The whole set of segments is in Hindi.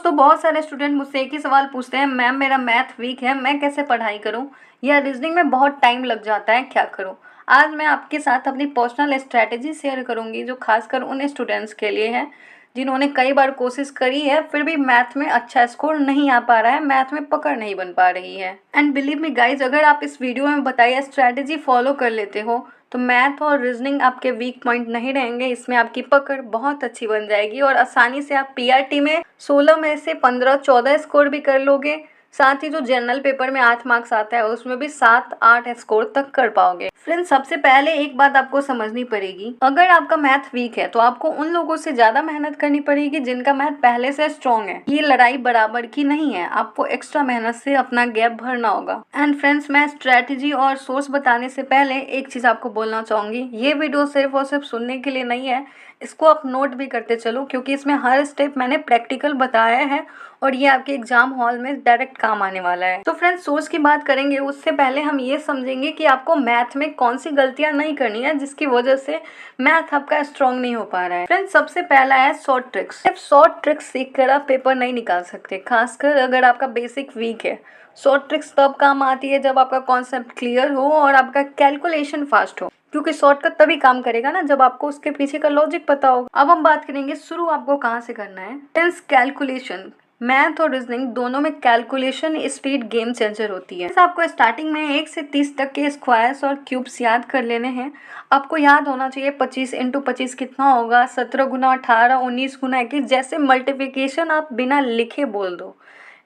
दोस्तों, बहुत सारे स्टूडेंट मुझसे एक ही सवाल पूछते हैं, मैम मेरा मैथ वीक है, मैं कैसे पढ़ाई करूं, या रीजनिंग में बहुत टाइम लग जाता है, क्या करूं। आज मैं आपके साथ अपनी पर्सनल स्ट्रैटेजी शेयर करूंगी जो खासकर उन स्टूडेंट्स के लिए है जिन्होंने कई बार कोशिश करी है फिर भी मैथ में अच्छा स्कोर नहीं आ पा रहा है, मैथ में पकड़ नहीं बन पा रही है। एंड बिलीव मी गाइज, अगर आप इस वीडियो में बताइए स्ट्रैटेजी फॉलो कर लेते हो तो मैथ और रीजनिंग आपके वीक पॉइंट नहीं रहेंगे, इसमें आपकी पकड़ बहुत अच्छी बन जाएगी और आसानी से आप पीआरटी में 16 में से 15-14 स्कोर भी कर लोगे। साथ ही जो जनरल पेपर में 8 मार्क्स आता है उसमें भी 7-8 स्कोर तक कर पाओगे। फ्रेंड्स, सबसे पहले एक बात आपको समझनी पड़ेगी, अगर आपका मैथ वीक है तो आपको उन लोगों से ज्यादा मेहनत करनी पड़ेगी जिनका मैथ पहले से स्ट्रॉन्ग है। ये लड़ाई बराबर की नहीं है, आपको एक्स्ट्रा मेहनत से अपना गैप भरना होगा। एंड फ्रेंड्स, मैं स्ट्रेटेजी और सोर्स बताने से पहले एक चीज आपको बोलना चाहूंगी, ये वीडियो सिर्फ और सिर्फ सुनने के लिए नहीं है, इसको आप नोट भी करते चलो क्योंकि इसमें हर स्टेप मैंने प्रैक्टिकल बताया है और ये आपके एग्जाम हॉल में डायरेक्ट काम आने वाला है। तो फ्रेंड्स, सोर्स की बात करेंगे उससे पहले हम ये समझेंगे कि आपको मैथ में कौन सी गलतियां नहीं करनी है जिसकी वजह से मैथ आपका स्ट्रॉन्ग नहीं हो पा रहा है। फ्रेंड्स, सबसे पहला है शॉर्ट ट्रिक्स। सिर्फ शॉर्ट ट्रिक्स सीख कर आप पेपर नहीं निकाल सकते, खासकर अगर आपका बेसिक वीक है। शॉर्ट ट्रिक्स तब काम आती है जब आपका कॉन्सेप्ट क्लियर हो और आपका कैलकुलेशन फास्ट हो, क्योंकि शॉर्टकट तभी काम करेगा ना जब आपको उसके पीछे का लॉजिक पता होगा। अब हम बात करेंगे शुरू आपको कहाँ से करना है। फ्रेंड्स, कैलकुलेशन, मैथ और रीजनिंग दोनों में कैलकुलेशन स्पीड गेम चेंजर होती है। आपको स्टार्टिंग में 1 से 30 तक के स्क्वायर्स और क्यूब्स याद कर लेने हैं। आपको याद होना चाहिए 25 × 25 कितना होगा, 17 × 18, 19 × 21, जैसे मल्टीप्लिकेशन आप बिना लिखे बोल दो।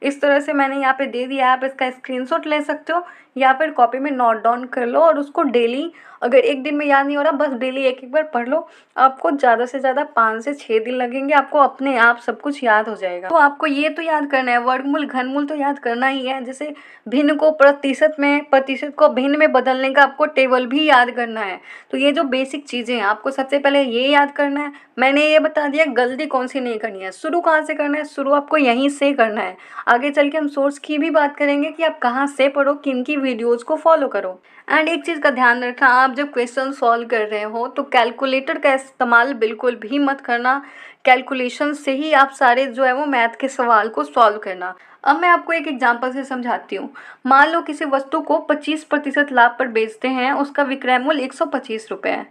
इस तरह से मैंने यहाँ पे दे दिया, आप इसका स्क्रीनशॉट ले सकते हो या फिर कॉपी में नोट डाउन कर लो और उसको डेली, अगर एक दिन में याद नहीं हो रहा बस डेली एक बार पढ़ लो। आपको ज़्यादा से ज़्यादा 5 से 6 दिन लगेंगे, आपको अपने आप सब कुछ याद हो जाएगा। तो आपको ये तो याद करना है, वर्गमूल घनमूल तो याद करना ही है, जैसे भिन्न को प्रतिशत में, प्रतिशत को भिन्न में बदलने का आपको टेबल भी याद करना है। तो ये जो बेसिक चीज़ें हैं आपको सबसे पहले ये याद करना है। मैंने ये बता दिया गलती कौन सी नहीं करनी है। शुरू कहाँ से करना है, शुरू आपको यहीं से करना है। आगे चल के हम सोर्स की भी बात करेंगे कि आप कहाँ से पढ़ो, किन की वीडियोज़ को फॉलो करो। एंड एक चीज़ का ध्यान रखना, आप जब क्वेश्चन सॉल्व कर रहे हो तो कैलकुलेटर का इस्तेमाल बिल्कुल भी मत करना। कैलकुलेशन से ही आप सारे जो है वो मैथ के सवाल को सॉल्व करना। अब मैं आपको एक एग्जांपल से समझाती हूँ। मान लो किसी वस्तु को 25% लाभ पर बेचते हैं, उसका विक्रय मूल्य 125 रुपये है।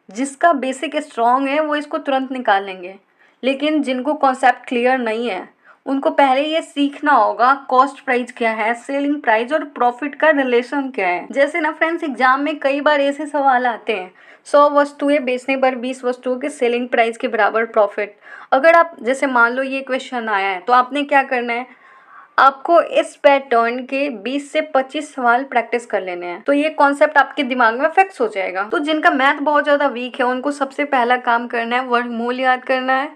जिसका बेसिक स्ट्रॉन्ग है वो इसको तुरंत निकाल लेंगे, लेकिन जिनको कॉन्सेप्ट क्लियर नहीं है उनको पहले ये सीखना होगा कॉस्ट प्राइस क्या है, सेलिंग प्राइस और प्रॉफिट का रिलेशन क्या है। जैसे ना फ्रेंड्स, एग्जाम में कई बार ऐसे सवाल आते हैं, 100 वस्तुएं बेचने पर 20 वस्तुओं के सेलिंग प्राइस के बराबर प्रॉफिट। अगर आप जैसे मान लो ये क्वेश्चन आया है तो आपने क्या करना है, आपको इस पैटर्न के 20 से 25 सवाल प्रैक्टिस कर लेने हैं, तो ये कॉन्सेप्ट आपके दिमाग में फिक्स हो जाएगा। तो जिनका मैथ बहुत ज़्यादा वीक है उनको सबसे पहला काम करना है वर्गमूल याद करना है,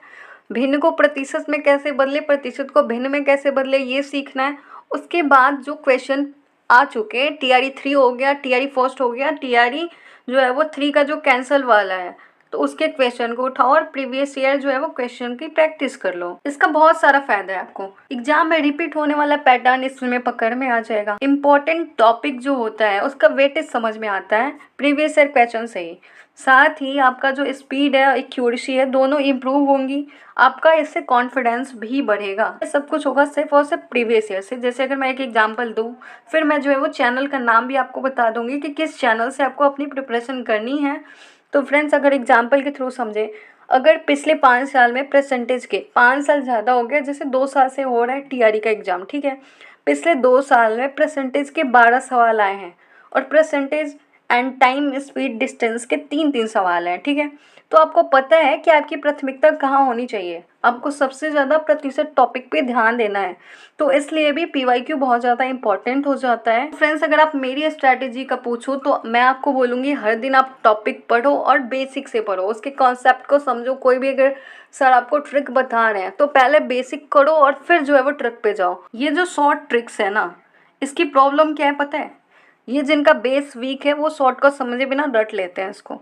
भिन्न को प्रतिशत में कैसे बदले, प्रतिशत को भिन्न में कैसे बदले, ये सीखना है। उसके बाद जो क्वेश्चन आ चुके हैं, टीआरई 3 हो गया, टीआरई फर्स्ट हो गया, टीआरई जो है वो 3 का जो कैंसल वाला है, तो उसके क्वेश्चन को उठाओ और प्रीवियस ईयर जो है वो क्वेश्चन की प्रैक्टिस कर लो। इसका बहुत सारा फायदा है आपको, एग्जाम में रिपीट होने वाला पैटर्न इसमें पकड़ में आ जाएगा। इंपॉर्टेंट टॉपिक जो होता है उसका वेटेज समझ में आता है प्रीवियस ईयर क्वेश्चन से ही। साथ ही आपका जो स्पीड है, एक्यूरेसी है, दोनों इम्प्रूव होंगी। आपका इससे कॉन्फिडेंस भी बढ़ेगा। सब कुछ होगा सिर्फ और सिर्फ प्रीवियस ईयर से। जैसे अगर मैं एक एग्जांपल दूं, फिर मैं जो है वो चैनल का नाम भी आपको बता दूंगी कि किस चैनल से आपको अपनी प्रिपरेशन करनी है। तो फ्रेंड्स, अगर एग्जाम्पल के थ्रू समझे, अगर पिछले 5 साल में परसेंटेज के 5 साल ज़्यादा हो गया, जैसे 2 साल से हो रहा है टीआरई का एग्ज़ाम, ठीक है, पिछले 2 साल में परसेंटेज के 12 सवाल आए हैं और percentage and time speed distance के 3-3 सवाल हैं, ठीक है। तो आपको पता है कि आपकी प्राथमिकता कहाँ होनी चाहिए, आपको सबसे ज़्यादा प्रतिशत टॉपिक पे ध्यान देना है। तो इसलिए भी पीवाईक्यू बहुत ज़्यादा इंपॉर्टेंट हो जाता है। फ्रेंड्स, अगर आप मेरी स्ट्रैटेजी का पूछो तो मैं आपको बोलूँगी हर दिन आप टॉपिक पढ़ो और बेसिक से पढ़ो, उसके कॉन्सेप्ट को समझो। कोई भी अगर सर आपको ट्रिक बता रहे हैं तो पहले बेसिक करो और फिर जो है वो ट्रिक पे जाओ। ये जो शॉर्ट ट्रिक्स है ना, इसकी प्रॉब्लम क्या है पता है, ये जिनका बेस वीक है वो शॉर्टकट समझे बिना रट लेते हैं इसको।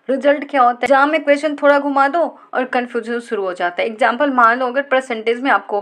रिजल्ट क्या होता है, एग्जाम में क्वेश्चन थोड़ा घुमा दो और कन्फ्यूजन शुरू हो जाता है। एग्जाम्पल मान लो, अगर परसेंटेज में आपको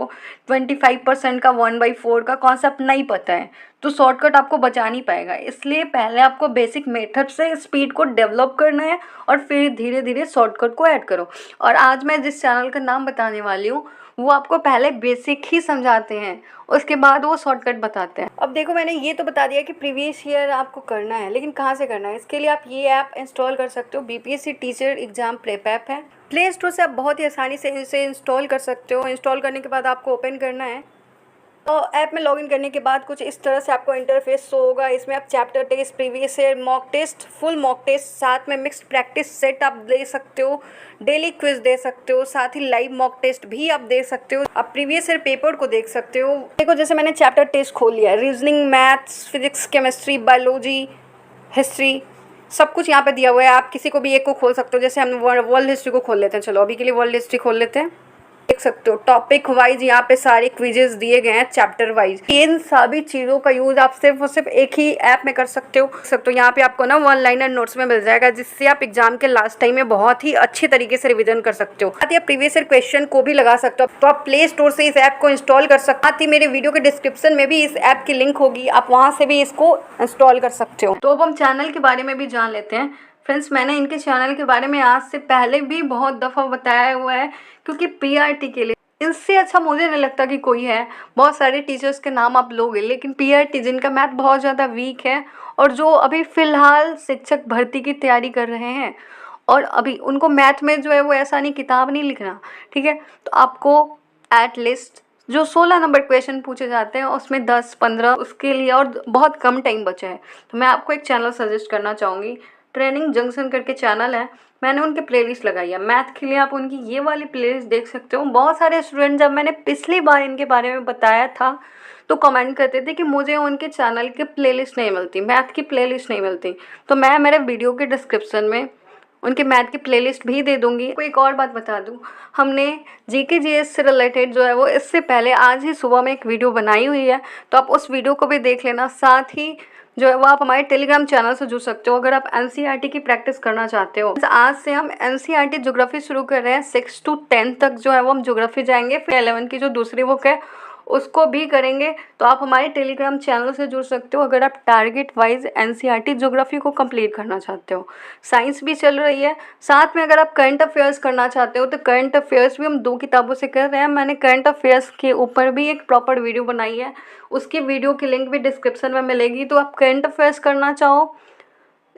25% का 1/4 का कॉन्सेप्ट नहीं पता है तो शॉर्टकट आपको बचा नहीं पाएगा। इसलिए पहले आपको बेसिक मेथड से स्पीड को डेवलप करना है और फिर धीरे धीरे शॉर्टकट को ऐड करो। और आज मैं जिस चैनल का नाम बताने वाली हूँ वो आपको पहले बेसिक ही समझाते हैं, उसके बाद वो शॉर्टकट बताते हैं। अब देखो, मैंने ये तो बता दिया कि प्रीवियस ईयर आपको करना है, लेकिन कहाँ से करना है? इसके लिए आप ये ऐप इंस्टॉल कर सकते हो। BPSC teacher exam prep app है। प्ले स्टोर से आप बहुत ही आसानी से इसे इंस्टॉल कर सकते हो। इंस्टॉल करने के बाद आपको ओपन करना है। तो ऐप में लॉगिन करने के बाद कुछ इस तरह से आपको इंटरफेस शो होगा। इसमें आप chapter test, previous year mock test, full mock test, साथ में मिक्स्ड प्रैक्टिस सेट आप दे सकते हो, डेली क्विज दे सकते हो, साथ ही लाइव मॉक टेस्ट भी आप दे सकते हो। आप प्रीवियस ईयर पेपर को देख सकते हो। देखो, जैसे मैंने चैप्टर टेस्ट खोल लिया है, reasoning, maths, physics, chemistry, biology, history, सब कुछ यहाँ पे दिया हुआ है। आप किसी को भी एक को खोल सकते हो। जैसे हम वर्ल्ड हिस्ट्री को खोल लेते हैं। चलो अभी के लिए वर्ल्ड हिस्ट्री खोल लेते हैं। देख सकते हो टॉपिक वाइज यहाँ पे सारे क्विजेस दिए गए हैं, चैप्टर वाइज। इन सभी चीज़ों का यूज आप सिर्फ और सिर्फ एक ही ऐप में कर सकते हो। यहाँ पे आपको ना वन लाइनर नोट्स में मिल जाएगा, जिससे आप एग्जाम के लास्ट टाइम में बहुत ही अच्छी तरीके से रिवीजन कर सकते हो। साथ ही आप प्रीवियस ईयर क्वेश्चन को भी लगा सकते हो। तो आप प्ले स्टोर से इस ऐप को इंस्टॉल कर सकते हो। साथ ही मेरे वीडियो के डिस्क्रिप्शन में भी इस ऐप की लिंक होगी, आप वहाँ से भी इसको इंस्टॉल कर सकते हो। तो अब हम चैनल के बारे में भी जान लेते हैं। फ्रेंड्स, मैंने इनके चैनल के बारे में आज से पहले भी बहुत दफ़ा बताया हुआ है, क्योंकि पीआरटी के लिए इससे अच्छा मुझे नहीं लगता कि कोई है। बहुत सारे टीचर्स के नाम आप लोगे, लेकिन पीआरटी जिनका मैथ बहुत ज़्यादा वीक है और जो अभी फ़िलहाल शिक्षक भर्ती की तैयारी कर रहे हैं, और अभी उनको मैथ में जो है वो ऐसा नहीं किताब नहीं लिखना, ठीक है, तो आपको एटलीस्ट जो 16 नंबर क्वेश्चन पूछे जाते हैं उसमें 10-15 उसके लिए और बहुत कम टाइम बचा है। तो मैं आपको एक चैनल सजेस्ट करना चाहूँगी, ट्रेनिंग जंक्शन करके चैनल है। मैंने उनकी प्लेलिस्ट लगाई है मैथ के लिए, आप उनकी ये वाली प्लेलिस्ट देख सकते हो। बहुत सारे स्टूडेंट, जब मैंने पिछली बार इनके बारे में बताया था तो कमेंट करते थे कि मुझे उनके चैनल की प्लेलिस्ट नहीं मिलती, मैथ की प्लेलिस्ट नहीं मिलती। तो मैं मेरे वीडियो के डिस्क्रिप्शन में उनके मैथ की प्लेलिस्ट भी दे दूँगी। कोई एक और बात बता दूँ, हमने जीके जीएस से रिलेटेड जो है वो इससे पहले आज ही सुबह में एक वीडियो बनाई हुई है, तो आप उस वीडियो को भी देख लेना। साथ ही जो है वो आप हमारे टेलीग्राम चैनल से जुड़ सकते हो अगर आप एनसीईआरटी की प्रैक्टिस करना चाहते हो। आज से हम एनसीईआरटी ज्योग्राफी शुरू कर रहे हैं। 6 to 10 तक जो है वो हम ज्योग्राफी जाएंगे, फिर 11 की जो दूसरी बुक है उसको भी करेंगे। तो आप हमारे टेलीग्राम चैनल से जुड़ सकते हो अगर आप टारगेट वाइज एनसीईआरटी ज्योग्राफी को कंप्लीट करना चाहते हो। साइंस भी चल रही है, साथ में अगर आप करंट अफेयर्स करना चाहते हो तो करंट अफेयर्स भी हम 2 किताबों से कर रहे हैं। मैंने करंट अफेयर्स के ऊपर भी एक प्रॉपर वीडियो बनाई है, उसकी वीडियो की लिंक भी डिस्क्रिप्शन में मिलेगी। तो आप करंट अफेयर्स करना चाहो,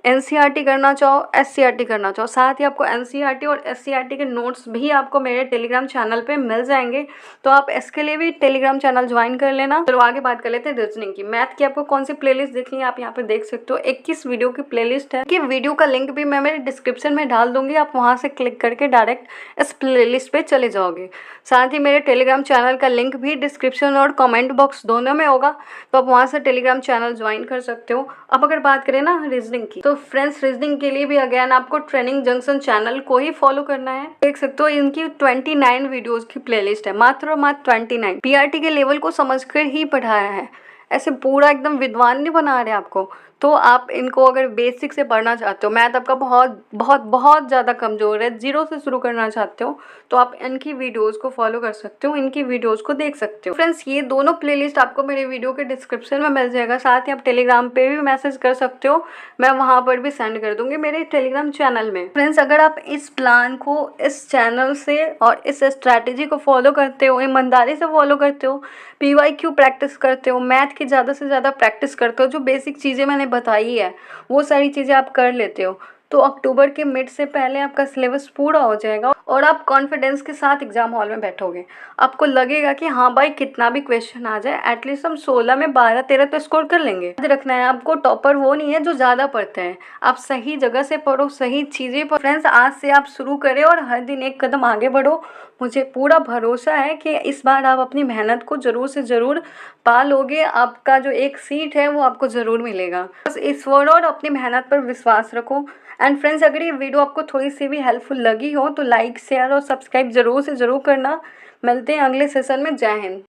एनसीईआरटी करना चाहो, एससीईआरटी करना चाहो, साथ ही आपको एनसीईआरटी और एससीईआरटी के नोट्स भी आपको मेरे टेलीग्राम चैनल पे मिल जाएंगे। तो आप इसके लिए भी टेलीग्राम चैनल ज्वाइन कर लेना। चलो आगे बात कर लेते हैं रीजनिंग की। मैथ की आपको कौन सी प्लेलिस्ट देखनी है आप यहाँ पे देख सकते हो। 21 वीडियो की प्लेलिस्ट है, कि वीडियो का लिंक भी मैं मेरे डिस्क्रिप्शन में डाल दूंगी, आप वहाँ से क्लिक करके डायरेक्ट इस प्लेलिस्ट पे चले जाओगे। साथ ही मेरे टेलीग्राम चैनल का लिंक भी डिस्क्रिप्शन और कमेंट बॉक्स दोनों में होगा, तो आप वहाँ से टेलीग्राम चैनल ज्वाइन कर सकते हो। अब अगर बात करें ना रीजनिंग की, तो फ्रेंड्स रीजनिंग के लिए भी अगेन आपको ट्रेनिंग जंक्शन चैनल को ही फॉलो करना है। देख सकते हो इनकी 29 वीडियोस की प्लेलिस्ट है, मात्र 29। पीआरटी के लेवल को समझकर ही पढ़ाया है, ऐसे पूरा एकदम विद्वान नहीं बना रहे आपको। तो आप इनको अगर बेसिक से पढ़ना चाहते हो, मैथ आपका बहुत बहुत बहुत ज़्यादा कमज़ोर है, 0 से शुरू करना चाहते हो, तो आप इनकी वीडियोस को फॉलो कर सकते हो, इनकी वीडियोस को देख सकते हो। फ्रेंड्स, ये दोनों प्लेलिस्ट आपको मेरे वीडियो के डिस्क्रिप्शन में मिल जाएगा। साथ ही आप टेलीग्राम पे भी मैसेज कर सकते हो, मैं वहाँ पर भी सेंड कर दूँगी मेरे टेलीग्राम चैनल में। फ्रेंड्स, अगर आप इस प्लान को, इस चैनल से और इस स्ट्रैटेजी को फॉलो करते हो, ईमानदारी से फॉलो करते हो, पीवाईक्यू प्रैक्टिस करते हो, मैथ की ज़्यादा से ज़्यादा प्रैक्टिस करते हो, जो बेसिक चीज़ें मैंने बताई है वो सारी चीज़ें आप कर लेते हो, तो अक्टूबर के मिड से पहले आपका सिलेबस पूरा हो जाएगा और आप कॉन्फिडेंस के साथ एग्जाम हॉल में बैठोगे। आपको लगेगा कि हाँ भाई, कितना भी क्वेश्चन आ जाए एटलीस्ट हम 16 में 12-13 तो स्कोर कर लेंगे। याद रखना है आपको, टॉपर वो नहीं है जो ज़्यादा पढ़ते हैं, आप सही जगह से पढ़ो, सही चीज़ें पढ़ो। फ्रेंड्स, आज से आप शुरू करें और हर दिन एक कदम आगे बढ़ो। मुझे पूरा भरोसा है कि इस बार आप अपनी मेहनत को ज़रूर से ज़रूर पा लोगे, आपका जो एक सीट है वो आपको ज़रूर मिलेगा। बस इस वर्ड और अपनी मेहनत पर विश्वास रखो। एंड फ्रेंड्स, अगर ये वीडियो आपको थोड़ी सी भी हेल्पफुल लगी हो तो लाइक, शेयर और सब्सक्राइब ज़रूर से ज़रूर करना। मिलते हैं अगले सेशन में। जय हिंद।